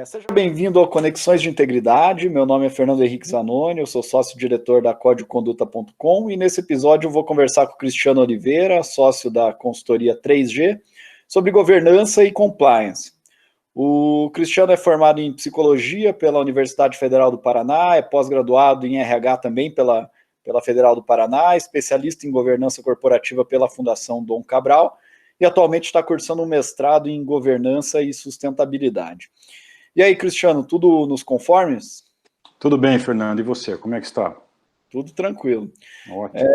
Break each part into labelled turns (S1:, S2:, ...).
S1: Seja bem-vindo ao Conexões de Integridade. Meu nome é Fernando Henrique Zanoni, eu sou sócio-diretor da Códigoconduta.com e nesse episódio eu vou conversar com o Cristiano Oliveira, sócio da consultoria 3G, sobre governança e compliance. O Cristiano é formado em Psicologia pela Universidade Federal do Paraná, é pós-graduado em RH também pela Federal do Paraná, especialista em governança corporativa pela Fundação Dom Cabral e atualmente está cursando um mestrado em governança e sustentabilidade. E aí, Cristiano, tudo nos conformes?
S2: Tudo bem, Fernando. E você, como é que está?
S1: Tudo tranquilo.
S2: Ótimo.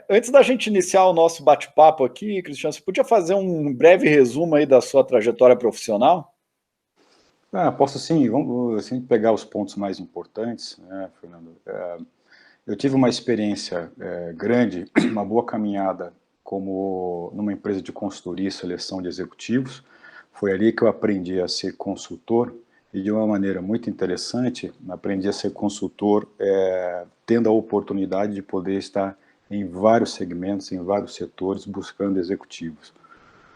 S1: Antes da gente iniciar o nosso bate-papo aqui, Cristiano, você podia fazer um breve resumo aí da sua trajetória profissional?
S2: Posso sim. Vamos assim, pegar os pontos mais importantes, né, Fernando? Eu tive uma experiência grande, uma boa caminhada como numa empresa de consultoria e seleção de executivos. Foi ali que eu aprendi a ser consultor e de uma maneira muito interessante, aprendi a ser consultor tendo a oportunidade de poder estar em vários segmentos, em vários setores, buscando executivos.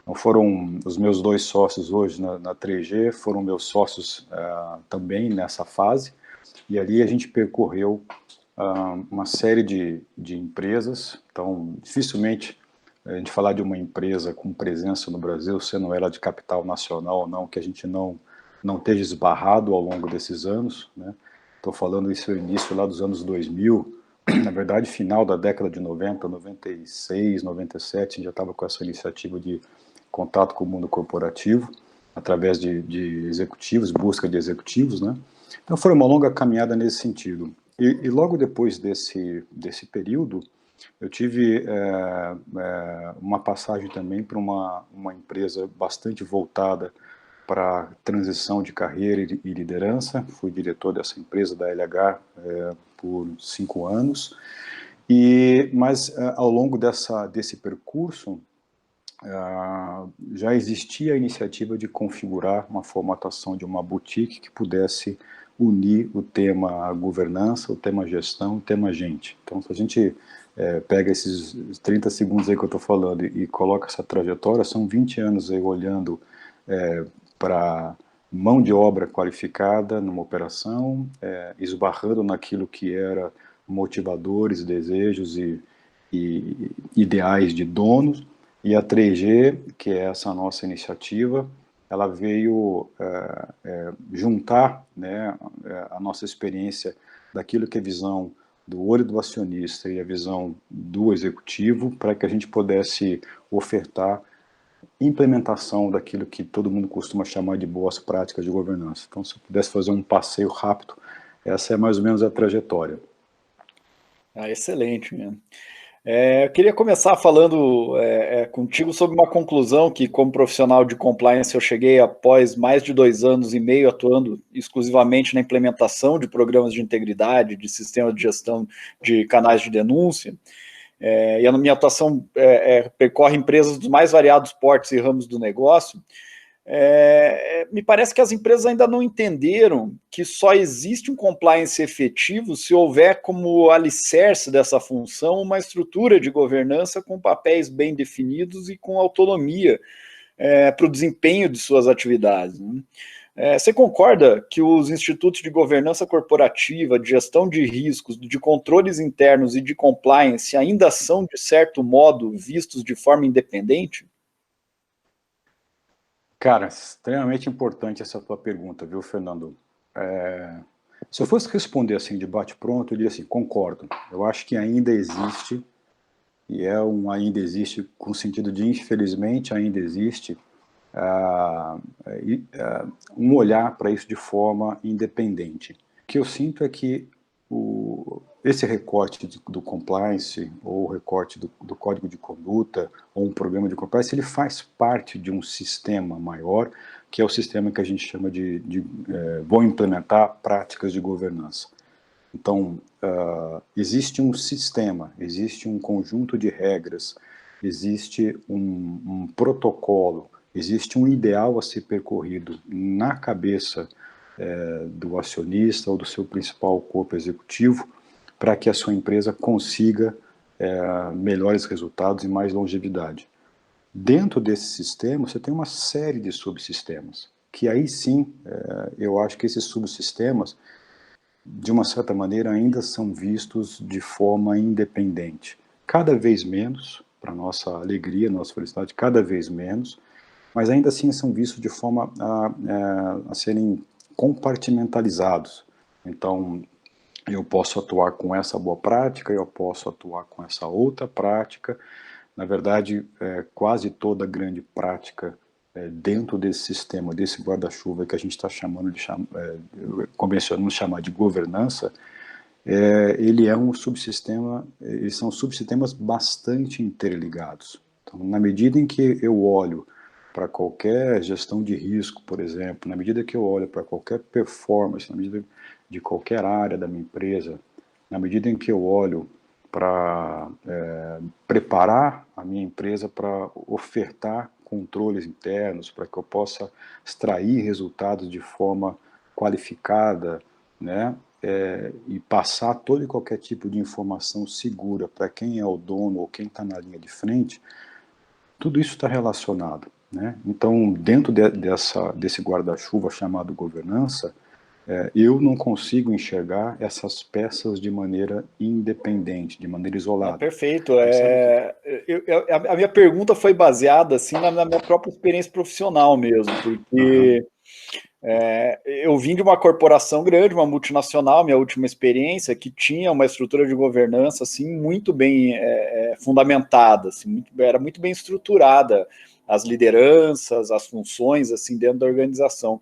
S2: Então foram os meus dois sócios hoje na 3G, foram meus sócios também nessa fase, e ali a gente percorreu uma série de empresas. Então dificilmente a gente falar de uma empresa com presença no Brasil, sendo ela de capital nacional ou não, que a gente não esteja esbarrado ao longo desses anos, né? Estou falando isso no início lá dos anos 2000, na verdade final da década de 90, 96, 97, a gente já estava com essa iniciativa de contato com o mundo corporativo, através de executivos, busca de executivos, né? Então foi uma longa caminhada nesse sentido. E logo depois desse período, eu tive uma passagem também para uma empresa bastante voltada para transição de carreira e liderança. Fui diretor dessa empresa, da LH, por 5 anos. Mas ao longo desse percurso, já existia a iniciativa de configurar uma formatação de uma boutique que pudesse unir o tema governança, o tema gestão, o tema gente. Então, se a gente pega esses 30 segundos aí que eu estou falando e coloca essa trajetória, são 20 anos aí olhando para mão de obra qualificada numa operação, esbarrando naquilo que era motivadores, desejos e ideais de donos. E a 3G, que é essa nossa iniciativa, ela veio juntar, né, a nossa experiência daquilo que é a visão do olho do acionista e a visão do executivo, para que a gente pudesse ofertar implementação daquilo que todo mundo costuma chamar de boas práticas de governança. Então, se eu pudesse fazer um passeio rápido, essa é mais ou menos a trajetória.
S1: Excelente mesmo. Eu queria começar falando contigo sobre uma conclusão que, como profissional de compliance, eu cheguei após mais de 2 anos e meio atuando exclusivamente na implementação de programas de integridade, de sistemas de gestão de canais de denúncia. E a minha atuação percorre empresas dos mais variados portes e ramos do negócio. Me parece que as empresas ainda não entenderam que só existe um compliance efetivo se houver como alicerce dessa função uma estrutura de governança com papéis bem definidos e com autonomia para o desempenho de suas atividades, né? Você concorda que os institutos de governança corporativa, de gestão de riscos, de controles internos e de compliance ainda são, de certo modo, vistos de forma independente?
S2: Cara, extremamente importante essa tua pergunta, viu, Fernando? Se eu fosse responder assim de bate-pronto, eu diria assim, concordo. Eu acho que ainda existe, e ainda existe com o sentido de infelizmente ainda existe, um olhar para isso de forma independente. O que eu sinto é que esse recorte do compliance, ou o recorte do código de conduta, ou um programa de compliance, ele faz parte de um sistema maior, que é o sistema que a gente chama vou implementar práticas de governança. Então, existe um sistema, existe um conjunto de regras, existe um protocolo, existe um ideal a ser percorrido na cabeça do acionista ou do seu principal corpo executivo, para que a sua empresa consiga melhores resultados e mais longevidade. Dentro desse sistema, você tem uma série de subsistemas, que aí sim, eu acho que esses subsistemas, de uma certa maneira, ainda são vistos de forma independente. Cada vez menos, para nossa alegria, nossa felicidade, cada vez menos, mas ainda assim são vistos de forma a serem compartimentalizados. Então, eu posso atuar com essa boa prática, eu posso atuar com essa outra prática. Na verdade, quase toda grande prática dentro desse sistema, desse guarda-chuva que a gente está chamando convencionando chamar de governança, ele é um subsistema, eles são subsistemas bastante interligados. Então, na medida em que eu olho para qualquer gestão de risco, por exemplo, na medida que eu olho para qualquer performance, na medida de qualquer área da minha empresa, na medida em que eu olho para preparar a minha empresa para ofertar controles internos, para que eu possa extrair resultados de forma qualificada, né, e passar todo e qualquer tipo de informação segura para quem é o dono ou quem está na linha de frente, tudo isso está relacionado, né? Então, dentro desse guarda-chuva chamado governança, eu não consigo enxergar essas peças de maneira independente, de maneira
S1: Não,
S2: isolada.
S1: perfeito.
S2: Mas sabe que...
S1: A minha pergunta foi baseada assim na minha própria experiência profissional mesmo,
S2: Aham,
S1: porque eu vim de uma corporação grande, uma multinacional, minha última experiência, que tinha uma estrutura de governança assim muito bem fundamentada, assim, era muito bem estruturada as lideranças, as funções assim dentro da organização.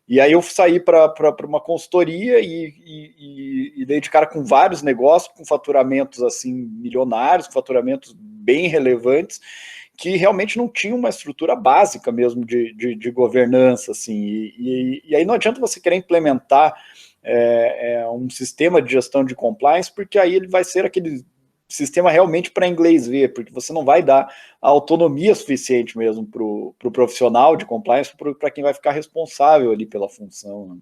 S1: E aí eu saí para uma consultoria e dei de cara com vários negócios, com faturamentos assim milionários, com faturamentos bem relevantes, que realmente não tinham uma estrutura básica mesmo de governança. Assim, e aí não adianta você querer implementar um sistema de gestão de compliance, porque aí ele vai ser aquele sistema realmente para inglês ver, porque você não vai dar a autonomia suficiente mesmo para o profissional de compliance, para quem vai ficar responsável ali pela função. Né?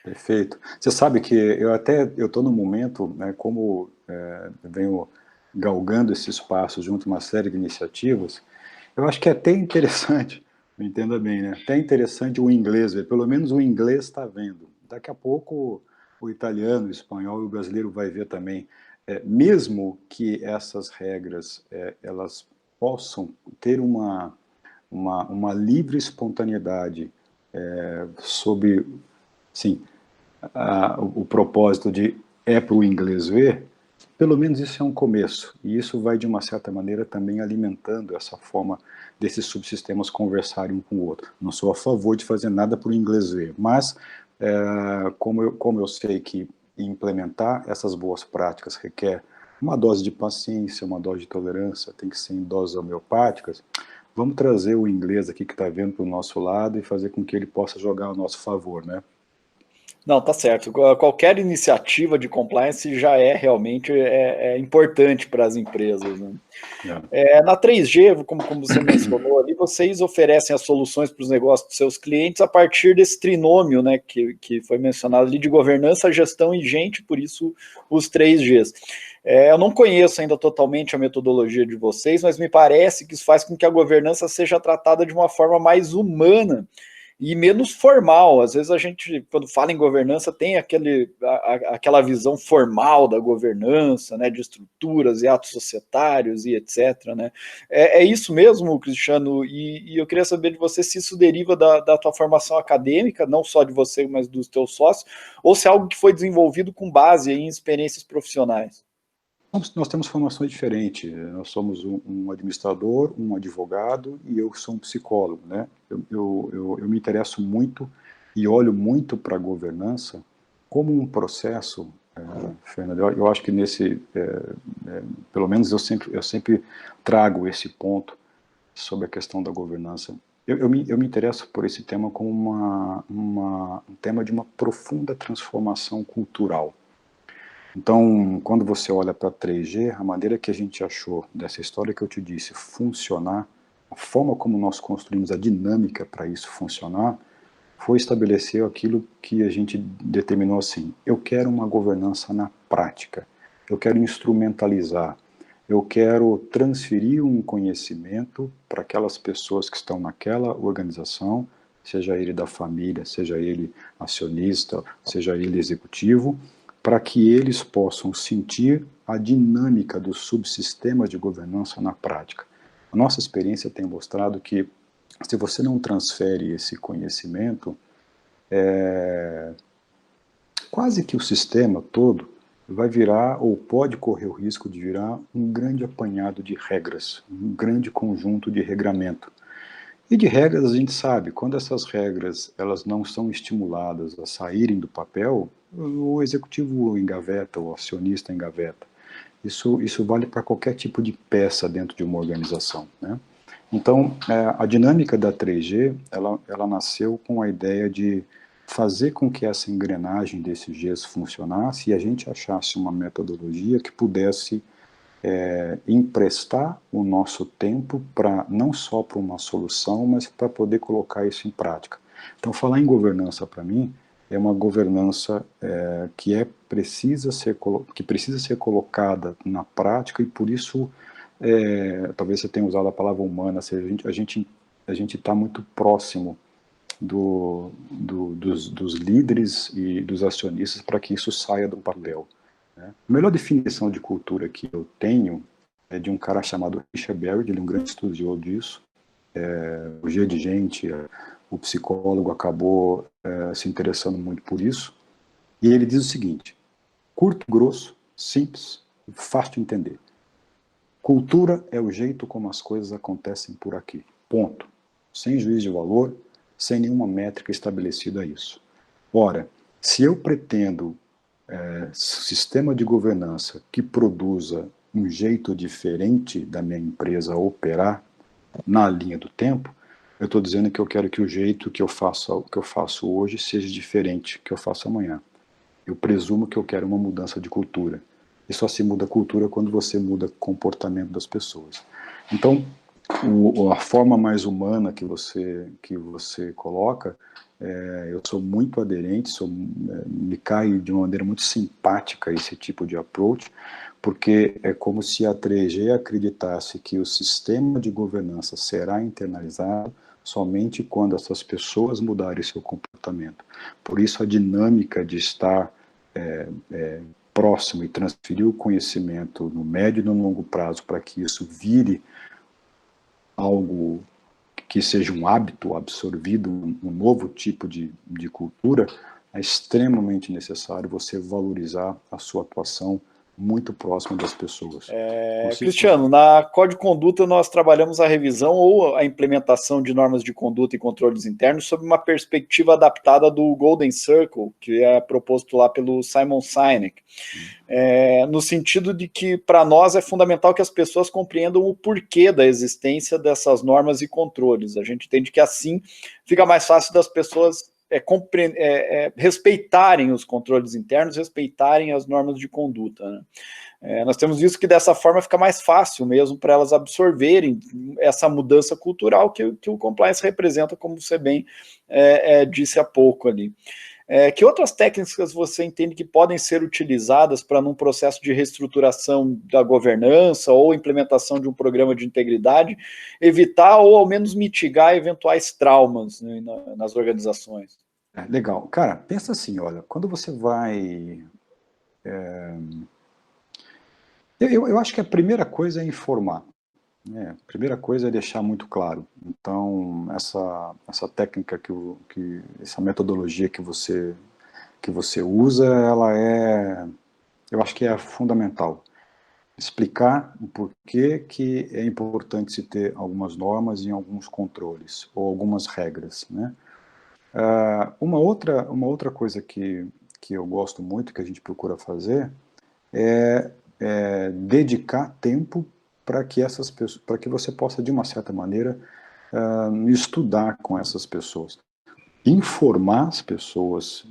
S2: perfeito. Você sabe que eu estou no momento, né, como venho galgando esse espaço junto a uma série de iniciativas, eu acho que é até interessante, me entenda bem, né? Até interessante o inglês ver, pelo menos o inglês está vendo. Daqui a pouco o italiano, o espanhol e o brasileiro vai ver também. Mesmo que essas regras elas possam ter uma livre espontaneidade sob, sim, o propósito de para o inglês ver, pelo menos isso é um começo, e isso vai, de uma certa maneira, também alimentando essa forma desses subsistemas conversarem um com o outro. Não sou a favor de fazer nada para o inglês ver, mas como eu sei que implementar essas boas práticas requer uma dose de paciência, uma dose de tolerância, tem que ser em doses homeopáticas, vamos trazer o inglês aqui que está vendo para o nosso lado e fazer com que ele possa jogar a nosso favor, né?
S1: Não, tá certo. Qualquer iniciativa de compliance já é realmente importante para as empresas. Né? Na 3G, como você mencionou ali, vocês oferecem as soluções para os negócios dos seus clientes a partir desse trinômio, né, que foi mencionado ali, de governança, gestão e gente, por isso os 3Gs. Eu não conheço ainda totalmente a metodologia de vocês, mas me parece que isso faz com que a governança seja tratada de uma forma mais humana e menos formal. Às vezes a gente, quando fala em governança, tem aquela visão formal da governança, né, de estruturas e atos societários e etc. Né? É isso mesmo, Cristiano, e eu queria saber de você se isso deriva da tua formação acadêmica, não só de você, mas dos teus sócios, ou se é algo que foi desenvolvido com base em experiências profissionais.
S2: Nós temos formações diferentes. Nós somos um administrador, um advogado e eu sou um psicólogo, né? Eu me interesso muito e olho muito para a governança como um processo, Fernando. Eu acho que pelo menos eu sempre trago esse ponto sobre a questão da governança. Eu me interesso por esse tema como um tema de uma profunda transformação cultural. Então, quando você olha para 3G, a maneira que a gente achou dessa história que eu te disse funcionar, a forma como nós construímos a dinâmica para isso funcionar, foi estabelecer aquilo que a gente determinou assim: eu quero uma governança na prática. eu quero instrumentalizar, eu quero transferir um conhecimento para aquelas pessoas que estão naquela organização, seja ele da família, seja ele acionista, seja ele executivo, para que eles possam sentir a dinâmica dos subsistemas de governança na prática. A nossa experiência tem mostrado que, se você não transfere esse conhecimento, quase que o sistema todo vai virar, ou pode correr o risco de virar, um grande apanhado de regras, um grande conjunto de regramento. E de regras a gente sabe, quando essas regras elas não são estimuladas a saírem do papel, o executivo engaveta, o acionista engaveta. Isso vale para qualquer tipo de peça dentro de uma organização, né? Então, a dinâmica da 3G, ela nasceu com a ideia de fazer com que essa engrenagem desses Gs funcionasse e a gente achasse uma metodologia que pudesse emprestar o nosso tempo para não só para uma solução, mas para poder colocar isso em prática. Então, falar em governança para mim é uma governança que precisa ser colocada na prática e por isso talvez você tenha usado a palavra humana, seja, a gente está muito próximo dos líderes e dos acionistas para que isso saia do papel. Né? A melhor definição de cultura que eu tenho é de um cara chamado Richard Barrett, ele é um grande estudioso disso. O G de Gente, o psicólogo, acabou se interessando muito por isso. E ele diz o seguinte: curto, grosso, simples e fácil de entender. Cultura é o jeito como as coisas acontecem por aqui. Ponto. Sem juízo de valor, sem nenhuma métrica estabelecida a isso. Ora, se eu pretendo sistema de governança que produza um jeito diferente da minha empresa operar na linha do tempo, eu estou dizendo que eu quero que o jeito que eu faço hoje seja diferente do que eu faço amanhã. Eu presumo que eu quero uma mudança de cultura. E só se muda a cultura quando você muda o comportamento das pessoas. Então, a forma mais humana que você coloca, eu sou muito aderente, me cai de uma maneira muito simpática esse tipo de approach, porque é como se a 3G acreditasse que o sistema de governança será internalizado somente quando essas pessoas mudarem seu comportamento. Por isso a dinâmica de estar próximo e transferir o conhecimento no médio e no longo prazo para que isso vire algo que seja um hábito absorvido, um novo tipo de cultura, é extremamente necessário você valorizar a sua atuação muito próximo das pessoas.
S1: Cristiano, na Código de Conduta nós trabalhamos a revisão ou a implementação de normas de conduta e controles internos sob uma perspectiva adaptada do Golden Circle, que é proposto lá pelo Simon Sinek, no sentido de que para nós é fundamental que as pessoas compreendam o porquê da existência dessas normas e controles. A gente entende que assim fica mais fácil das pessoas respeitarem os controles internos, respeitarem as normas de conduta, né? Nós temos visto que dessa forma fica mais fácil mesmo para elas absorverem essa mudança cultural que o compliance representa, como você bem disse há pouco ali. Que outras técnicas você entende que podem ser utilizadas para, num processo de reestruturação da governança ou implementação de um programa de integridade, evitar ou ao menos mitigar eventuais traumas, né, nas organizações?
S2: Legal. Cara, pensa assim, olha, quando você vai... Eu acho que a primeira coisa é informar. A primeira coisa é deixar muito claro. Então, essa técnica, essa metodologia que você usa, eu acho que é fundamental. Explicar o porquê que é importante se ter algumas normas e alguns controles, ou algumas regras, né? Uma outra coisa que eu gosto muito, que a gente procura fazer, é dedicar tempo para que você possa, de uma certa maneira, estudar com essas pessoas. Informar as pessoas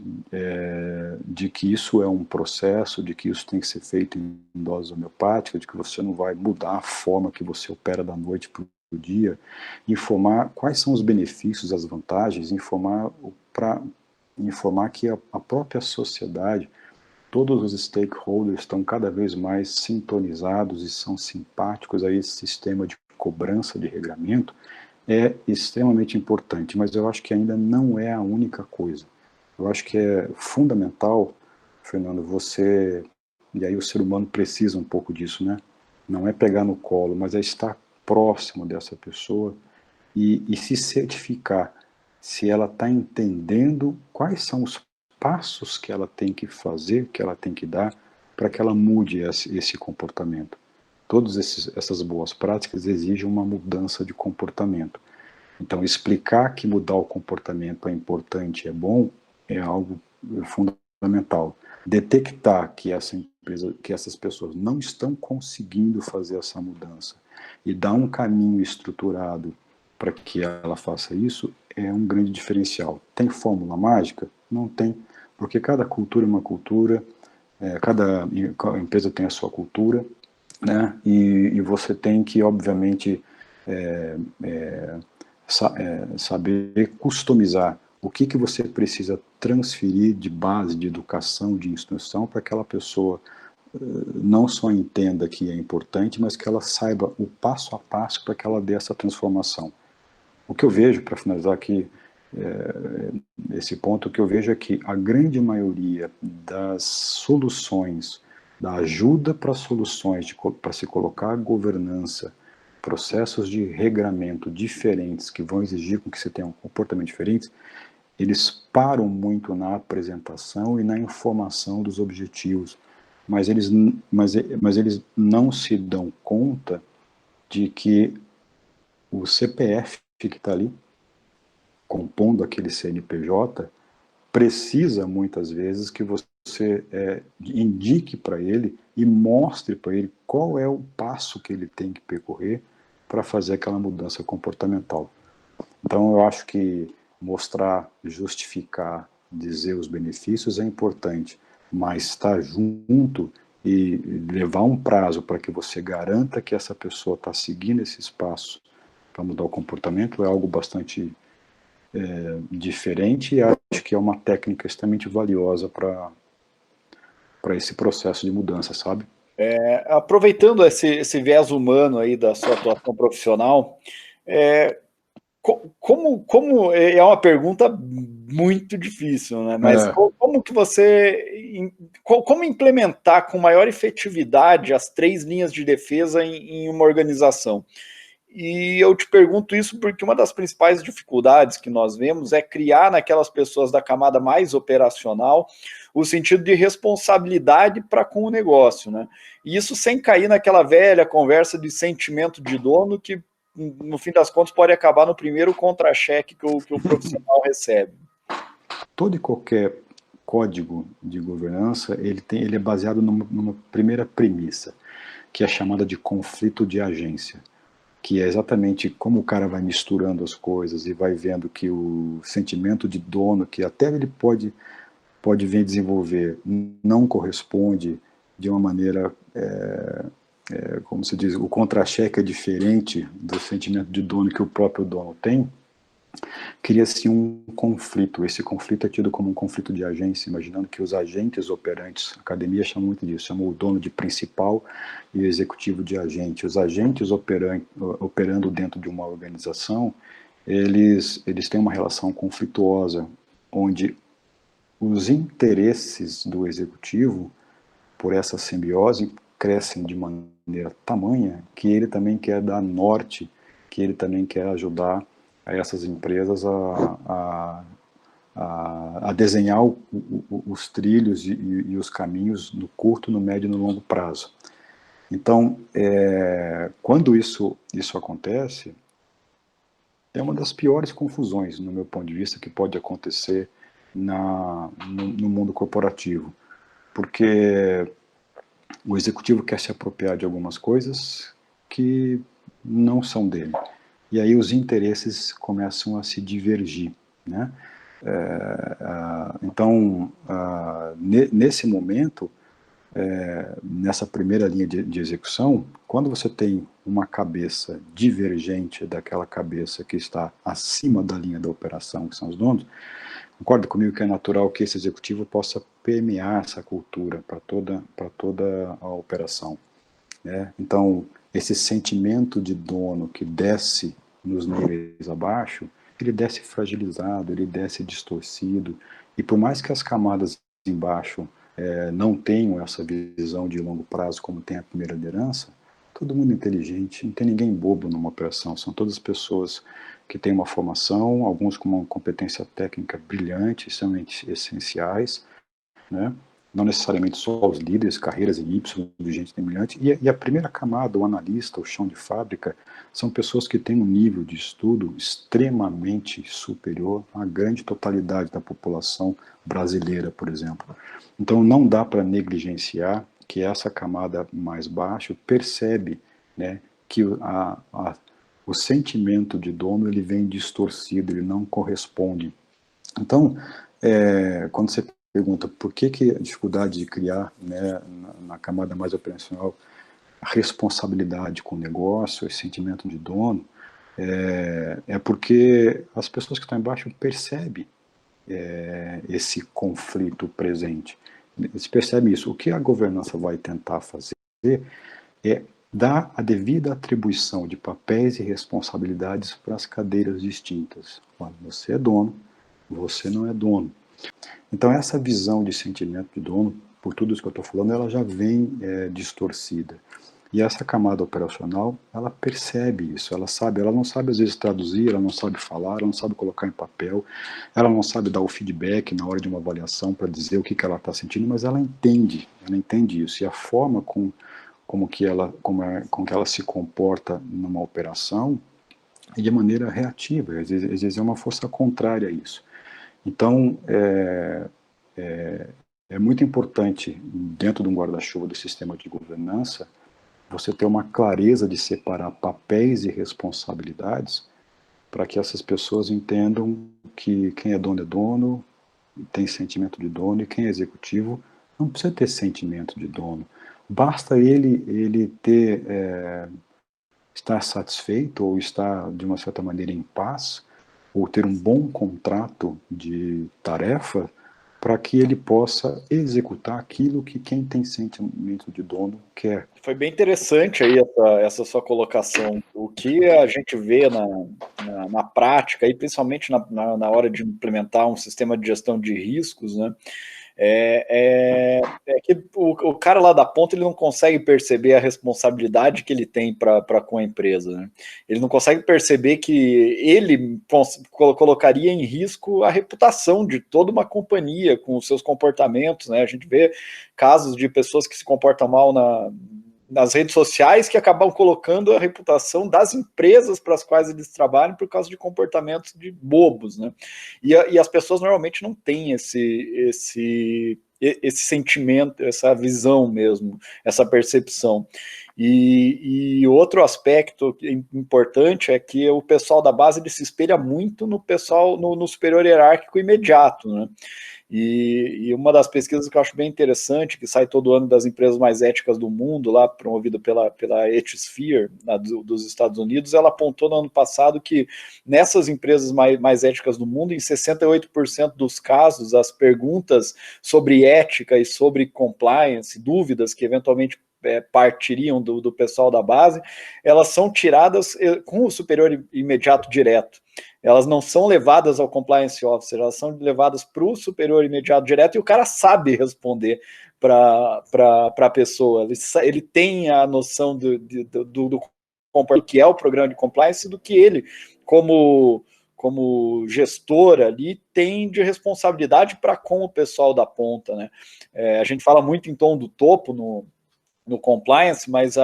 S2: de que isso é um processo, de que isso tem que ser feito em dose homeopática, de que você não vai mudar a forma que você opera da noite para o dia, informar quais são os benefícios, as vantagens, informar que a própria sociedade, todos os stakeholders estão cada vez mais sintonizados e são simpáticos a esse sistema de cobrança de regramento, é extremamente importante, mas eu acho que ainda não é a única coisa. Eu acho que é fundamental, Fernando, você, e aí o ser humano precisa um pouco disso, né? Não é pegar no colo, mas é estar próximo dessa pessoa e se certificar se ela está entendendo quais são os passos que ela tem que fazer, que ela tem que dar, para que ela mude esse comportamento. Todas essas boas práticas exigem uma mudança de comportamento. Então, explicar que mudar o comportamento é importante, é bom, é algo fundamental. Detectar que essa empresa, que essas pessoas não estão conseguindo fazer essa mudança e dar um caminho estruturado para que ela faça isso é um grande diferencial. Tem fórmula mágica? Não tem, porque cada cultura é uma cultura, cada empresa tem a sua cultura, né? E você tem que, obviamente, saber customizar o que você precisa transferir de base, de educação, de instrução, para que aquela pessoa não só entenda que é importante, mas que ela saiba o passo a passo para que ela dê essa transformação. O que eu vejo, para finalizar aqui, esse ponto, o que eu vejo é que a grande maioria das soluções, da ajuda para soluções, para se colocar governança, processos de regramento diferentes, que vão exigir com que você tenha um comportamento diferente, eles param muito na apresentação e na informação dos objetivos, mas eles não se dão conta de que o CPF que está ali, compondo aquele CNPJ, precisa muitas vezes que você indique para ele e mostre para ele qual é o passo que ele tem que percorrer para fazer aquela mudança comportamental. Então eu acho que mostrar, justificar, dizer os benefícios é importante, mas estar junto e levar um prazo para que você garanta que essa pessoa está seguindo esses passos para mudar o comportamento é algo bastante diferente, e acho que é uma técnica extremamente valiosa para esse processo de mudança, sabe?
S1: Aproveitando esse viés humano aí da sua atuação profissional, como é uma pergunta muito difícil, né? Mas como que como implementar com maior efetividade as 3 linhas de defesa em uma organização? E eu te pergunto isso porque uma das principais dificuldades que nós vemos é criar naquelas pessoas da camada mais operacional o sentido de responsabilidade para com o negócio, né? E isso sem cair naquela velha conversa de sentimento de dono que, no fim das contas, pode acabar no primeiro contra-cheque que o profissional recebe.
S2: Todo e qualquer código de governança, ele é baseado numa primeira premissa, que é chamada de conflito de agência, que é exatamente como o cara vai misturando as coisas e vai vendo que o sentimento de dono, que até ele pode vir desenvolver, não corresponde de uma maneira, como se diz, o contra-cheque é diferente do sentimento de dono que o próprio dono tem, cria-se um conflito. Esse conflito é tido como um conflito de agência, imaginando que os agentes operantes, a academia chama muito disso, chama o dono de principal e o executivo de agente. Os agentes operando dentro de uma organização, eles têm uma relação conflituosa, onde os interesses do executivo, por essa simbiose, crescem de maneira tamanha que ele também quer dar norte, que ele também quer ajudar a essas empresas a desenhar os trilhos e os caminhos no curto, no médio e no longo prazo. Então, quando isso acontece, é uma das piores confusões, no meu ponto de vista, que pode acontecer no mundo corporativo, porque o executivo quer se apropriar de algumas coisas que não são dele. E aí os interesses começam a se divergir, né? Então, nesse momento, nessa primeira linha de execução, quando você tem uma cabeça divergente daquela cabeça que está acima da linha da operação, que são os donos, concorda comigo que é natural que esse executivo possa permear essa cultura para toda a operação, né? Então, esse sentimento de dono que desce nos níveis abaixo, ele desce fragilizado, ele desce distorcido, e por mais que as camadas embaixo não tenham essa visão de longo prazo como tem a primeira liderança, todo mundo inteligente, não tem ninguém bobo numa operação, são todas pessoas que têm uma formação, alguns com uma competência técnica brilhante, extremamente essenciais, né? Não necessariamente só os líderes, carreiras em Y, de gente brilhante, e a primeira camada, o analista, o chão de fábrica, são pessoas que têm um nível de estudo extremamente superior à grande totalidade da população brasileira, por exemplo. Então não dá para negligenciar que essa camada mais baixa percebe, né, que o sentimento de dono ele vem distorcido, ele não corresponde. Então, quando você pergunta por que a dificuldade de criar, né, na camada mais operacional, a responsabilidade com o negócio, esse sentimento de dono, porque as pessoas que estão embaixo percebem esse conflito presente. Eles percebem isso. O que a governança vai tentar fazer é dar a devida atribuição de papéis e responsabilidades para as cadeiras distintas. Olha, você é dono, você não é dono. Então essa visão de sentimento de dono, por tudo isso que eu estou falando, ela já vem distorcida. E essa camada operacional, ela percebe isso, ela não sabe às vezes traduzir, ela não sabe falar, ela não sabe colocar em papel, ela não sabe dar o feedback na hora de uma avaliação para dizer o que ela está sentindo, mas ela entende isso. E a forma com que ela se comporta numa operação é de maneira reativa, às vezes é uma força contrária a isso. Então, é muito importante, dentro de um guarda-chuva do sistema de governança, você ter uma clareza de separar papéis e responsabilidades para que essas pessoas entendam que quem é dono, tem sentimento de dono, e quem é executivo não precisa ter sentimento de dono. Basta ele estar satisfeito ou estar, de uma certa maneira, em paz, ou ter um bom contrato de tarefa para que ele possa executar aquilo que quem tem sentimento de dono quer.
S1: Foi bem interessante aí essa sua colocação. O que a gente vê na prática, e principalmente na hora de implementar um sistema de gestão de riscos, né, é que o cara lá da ponta ele não consegue perceber a responsabilidade que ele tem para com a empresa, né? Ele não consegue perceber que ele colocaria em risco a reputação de toda uma companhia com os seus comportamentos, né? A gente vê casos de pessoas que se comportam mal nas redes sociais que acabam colocando a reputação das empresas para as quais eles trabalham por causa de comportamentos de bobos, né? E as pessoas normalmente não têm esse sentimento, essa visão mesmo, essa percepção. E outro aspecto importante é que o pessoal da base ele se espelha muito no pessoal, no superior hierárquico imediato, né? E uma das pesquisas que eu acho bem interessante, que sai todo ano das empresas mais éticas do mundo, lá promovida pela Ethisphere, dos Estados Unidos, ela apontou no ano passado que nessas empresas mais éticas do mundo, em 68% dos casos, as perguntas sobre ética e sobre compliance, dúvidas que eventualmente partiriam do pessoal da base, elas são tiradas com o superior imediato direto. Elas não são levadas ao compliance officer, elas são levadas para o superior imediato direto e o cara sabe responder para a pessoa. Ele tem a noção do que é o programa de compliance, do que ele, como gestor ali, tem de responsabilidade para com o pessoal da ponta, né? A gente fala muito em tom do topo no compliance, mas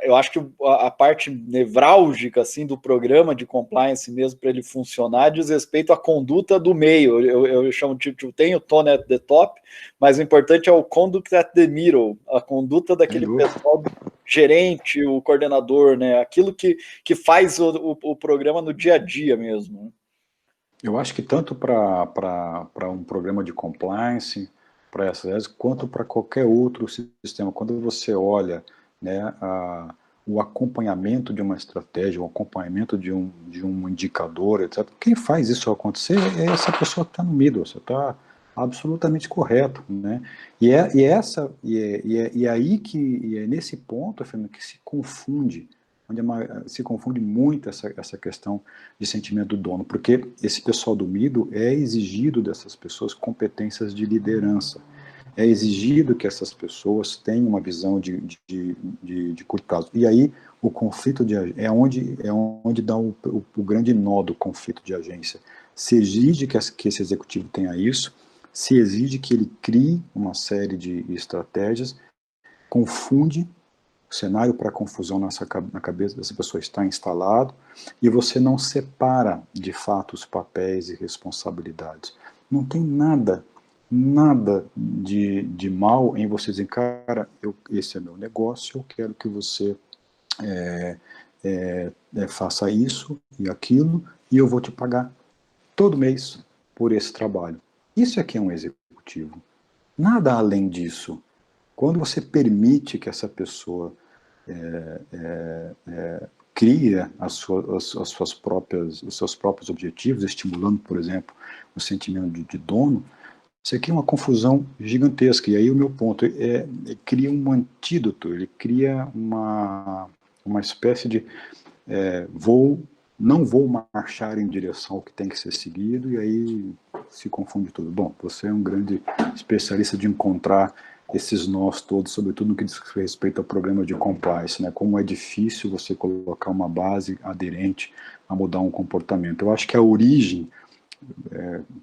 S1: eu acho que a parte nevrálgica assim, do programa de compliance mesmo para ele funcionar diz respeito à conduta do meio. Eu chamo de tem o tone at the top, mas o importante é o conduct at the middle, a conduta daquele pessoal, gerente, o coordenador, né? Aquilo que faz o programa no dia a dia mesmo.
S2: Eu acho que tanto para um programa de compliance, para essas áreas, quanto para qualquer outro sistema, quando você olha, né, o acompanhamento de uma estratégia, o acompanhamento de um indicador, etc. Quem faz isso acontecer é essa pessoa que está no middle. Você está absolutamente correto, né? E é aí que é nesse ponto, Fernando, que se confunde, se confunde muito essa questão de sentimento do dono, porque esse pessoal do Mido é exigido dessas pessoas competências de liderança. É exigido que essas pessoas tenham uma visão de curto prazo. E aí o conflito é onde dá o grande nó do conflito de agência. Se exige que esse executivo tenha isso, se exige que ele crie uma série de estratégias, confunde o cenário para confusão na cabeça dessa pessoa está instalado, e você não separa de fato os papéis e responsabilidades. Não tem nada de mal em você dizer, cara, esse é meu negócio, eu quero que você faça isso e aquilo, e eu vou te pagar todo mês por esse trabalho. Isso é que é um executivo. Nada além disso. Quando você permite que essa pessoa cria os seus próprios objetivos, estimulando, por exemplo, o sentimento de dono, isso aqui é uma confusão gigantesca. E aí o meu ponto cria um antídoto, ele cria uma espécie de não vou marchar em direção ao que tem que ser seguido, e aí se confunde tudo. Bom, você é um grande especialista de encontrar esses nós todos, sobretudo no que diz respeito ao programa de compliance, né? Como é difícil você colocar uma base aderente a mudar um comportamento. Eu acho que a origem,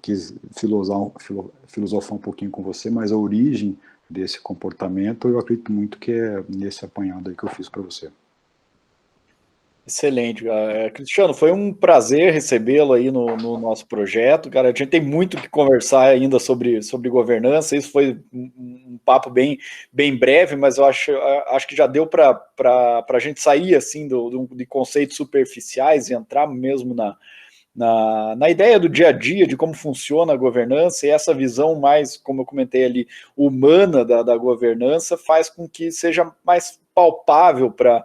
S2: quis filosofar um pouquinho com você, mas a origem desse comportamento, eu acredito muito que é nesse apanhado aí que eu fiz para você.
S1: Excelente, cara. Cristiano, foi um prazer recebê-lo aí no nosso projeto, cara. A gente tem muito que conversar ainda sobre governança. Isso foi um papo bem breve, mas eu acho que já deu para a gente sair assim de conceitos superficiais e entrar mesmo na ideia do dia a dia, de como funciona a governança, e essa visão mais, como eu comentei ali, humana da governança, faz com que seja mais palpável para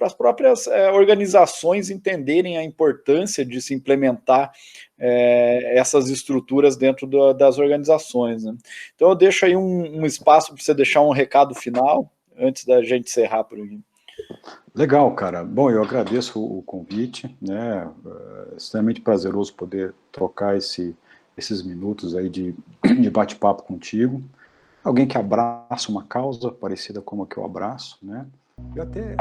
S1: as próprias organizações entenderem a importância de se implementar essas estruturas dentro das organizações, né? Então eu deixo aí um espaço para você deixar um recado final, antes da gente encerrar por aqui.
S2: Legal, cara. Bom, eu agradeço o convite, né? É extremamente prazeroso poder trocar esses minutos aí de bate-papo contigo. Alguém que abraça uma causa parecida com a que eu abraço, né? Eu até